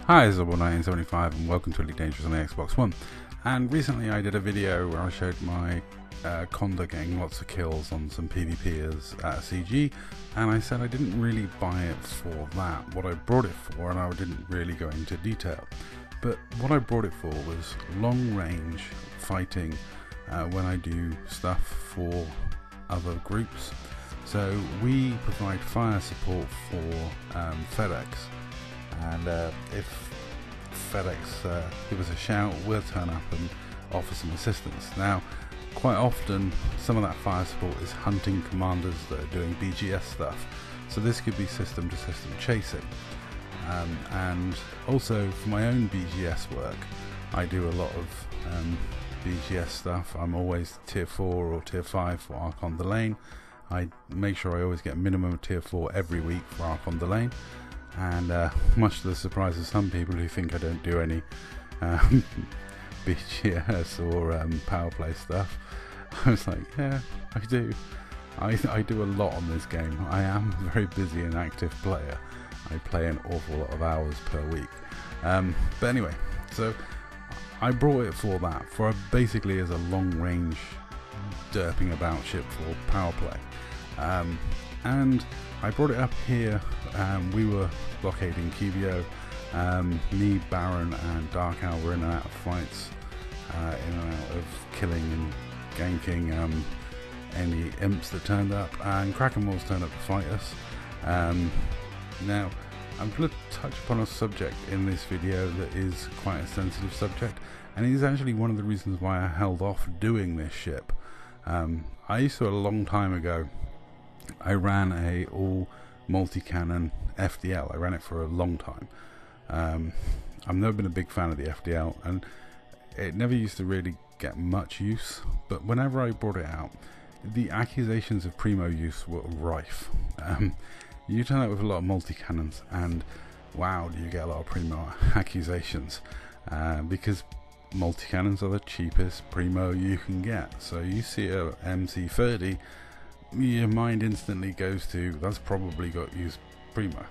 Hi, this is 1975 and welcome to Elite Dangerous on the Xbox One. And recently I did a video where I showed my Conda getting lots of kills on some PvP as CG, and I said I didn't really buy it for that, what I brought it for, and I didn't really go into detail. But what I brought it for was long range fighting when I do stuff for other groups. So we provide fire support for FedEx. And if FedEx give us a shout, we'll turn up and offer some assistance. Now, quite often, some of that fire support is hunting commanders that are doing BGS stuff. So this could be system-to-system chasing. And also, for my own BGS work, I do a lot of BGS stuff. I'm always tier 4 or tier 5 for Arc on the Lane. I make sure I always get minimum tier 4 every week for Arc on the Lane. And much to the surprise of some people who think I don't do any BGS or power play stuff, I was like, yeah, I do. I do a lot on this game. I am a very busy and active player. I play an awful lot of hours per week. But anyway, so I brought it for that, for basically as a long range derping about ship for power play. And I brought it up here. We were blockading QBO. Me, Baron and Dark Owl were in and out of fights, in and out of killing and ganking any imps that turned up, and Kraken Walls turned up to fight us. Now I'm going to touch upon a subject in this video that is quite a sensitive subject, and it is actually one of the reasons why I held off doing this ship. I used to, a long time ago, I ran a all multi-cannon FDL. I ran it for a long time. I've never been a big fan of the FDL, and it never used to really get much use, but whenever I brought it out, the accusations of primo use were rife. You turn out with a lot of multi-cannons, and wow, do you get a lot of primo accusations, because multi-cannons are the cheapest primo you can get. So you see a MC30, your mind instantly goes to, that's probably got used primo.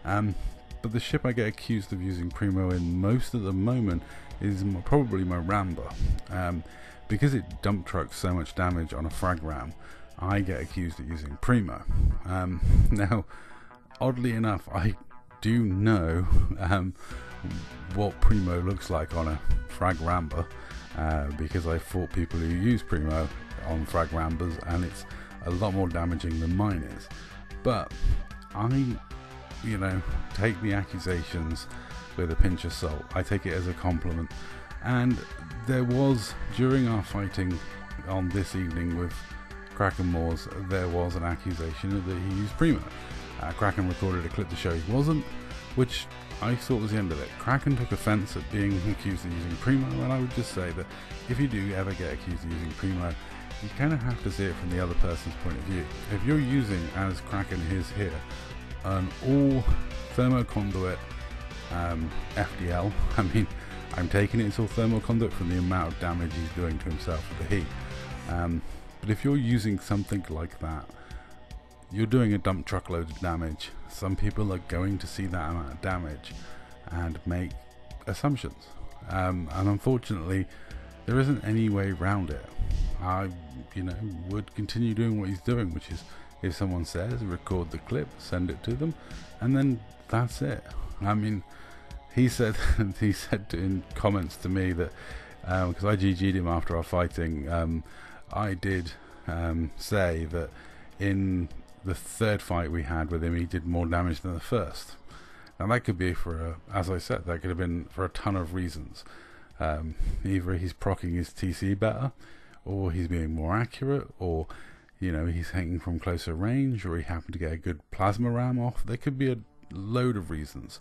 But the ship I get accused of using primo in most at the moment is probably my Rambo. Because it dump trucks so much damage on a frag ram, I get accused of using primo. Now, oddly enough, I do know what primo looks like on a frag ramber, because I fought people who use primo on frag rambers, and it's a lot more damaging than mine is. But I, take the accusations with a pinch of salt. I take it as a compliment. And there was, during our fighting on this evening with Kraken Moors, there was an accusation that he used primo. Kraken recorded a clip to show he wasn't, which I thought was the end of it. Kraken took offense at being accused of using primo, and I would just say that if you do ever get accused of using primo, you kind of have to see it from the other person's point of view. If you're using, as Kraken is here, an all thermo conduit FDL, I mean, I'm taking it as all thermal conduit from the amount of damage he's doing to himself with the heat. But if you're using something like that, you're doing a dump truckload of damage. Some people are going to see that amount of damage and make assumptions. And unfortunately, there isn't any way around it. I, would continue doing what he's doing, which is, if someone says, record the clip, send it to them, and then that's it. I mean, he said in comments to me that, because I GG'd him after our fighting, I did say that in the third fight we had with him, he did more damage than the first. Now that could be for, as I said, that could have been for a ton of reasons. Either he's proccing his TC better, or he's being more accurate, or he's hitting from closer range, or he happened to get a good plasma ram off. There could be a load of reasons.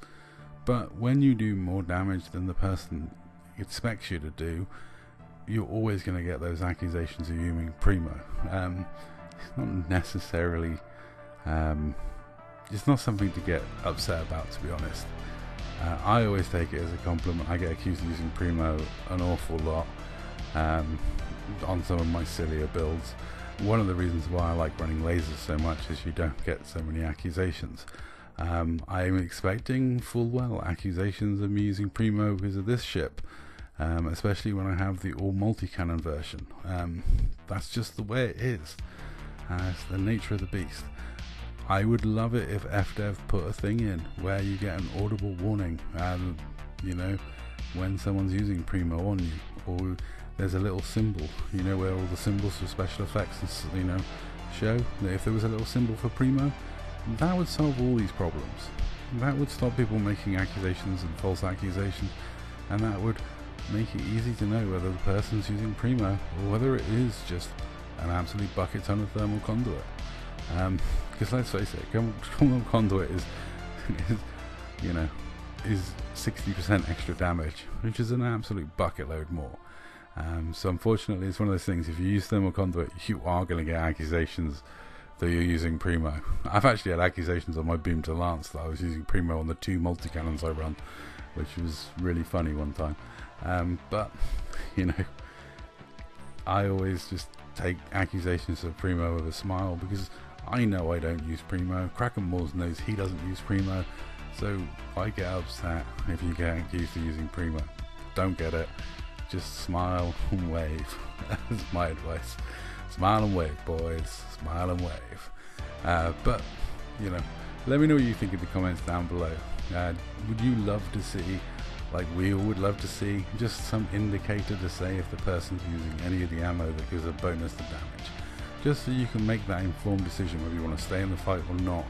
But when you do more damage than the person expects you to do, you're always going to get those accusations of using primo. It's not necessarily, it's not something to get upset about, to be honest. I always take it as a compliment. I get accused of using primo an awful lot on some of my sillier builds. One of the reasons why I like running lasers so much is you don't get so many accusations. I'm expecting full well accusations of me using premo because of this ship, especially when I have the all multi-cannon version. That's just the way it is. It's the nature of the beast. I would love it if FDev put a thing in where you get an audible warning, you know, when someone's using premo on you, or there's a little symbol, you know, where all the symbols for special effects, you know, show. If there was a little symbol for premo, that would solve all these problems. That would stop people making accusations and false accusations, and that would make it easy to know whether the person's using premo or whether it is just an absolute bucket ton of thermal conduit. Because let's face it, thermal conduit is you know, is 60% extra damage, which is an absolute bucket load more. So unfortunately, it's one of those things. If you use thermal conduit, you are going to get accusations that you're using premo. I've actually had accusations on my beam to lance that I was using premo on the 2 multi-cannons I run, which was really funny one time. But you know, I always just take accusations of premo with a smile, because I know I don't use premo. Kraken Moores knows he doesn't use premo, so I get upset if you get accused of using premo. Don't get it. Just smile and wave. That's my advice. Smile and wave, boys. Smile and wave. But you know, let me know what you think in the comments down below. Would you love to see, like we all would love to see, just some indicator to say if the person's using any of the ammo that gives a bonus to damage, just so you can make that informed decision whether you want to stay in the fight or not.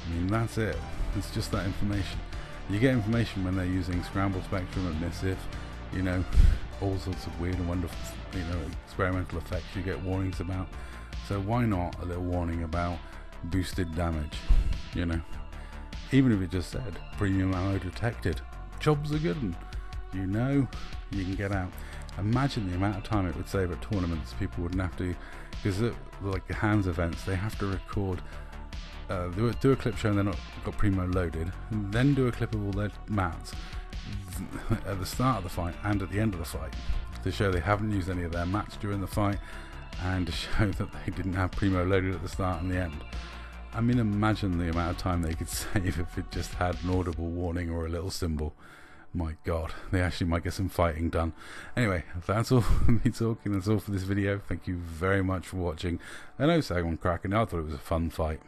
I mean, that's it. It's just that information. You get information when they're using scramble spectrum and missive, you know, all sorts of weird and wonderful, you know, experimental effects you get warnings about. So why not a little warning about boosted damage, you know? Even if it just said premium ammo detected, jobs are good, and you know you can get out. Imagine the amount of time it would save at tournaments. People wouldn't have to, because like the hands events, they have to record, do a clip showing they're not got premo loaded, and then do a clip of all their mats at the start of the fight and at the end of the fight, to show they haven't used any of their mats during the fight, and to show that they didn't have premo loaded at the start and the end. I mean, imagine the amount of time they could save if it just had an audible warning or a little symbol. My god, they actually might get some fighting done. Anyway, that's all for me talking. That's all for this video. Thank you very much for watching. I know Sagwan Kraken, I thought it was a fun fight.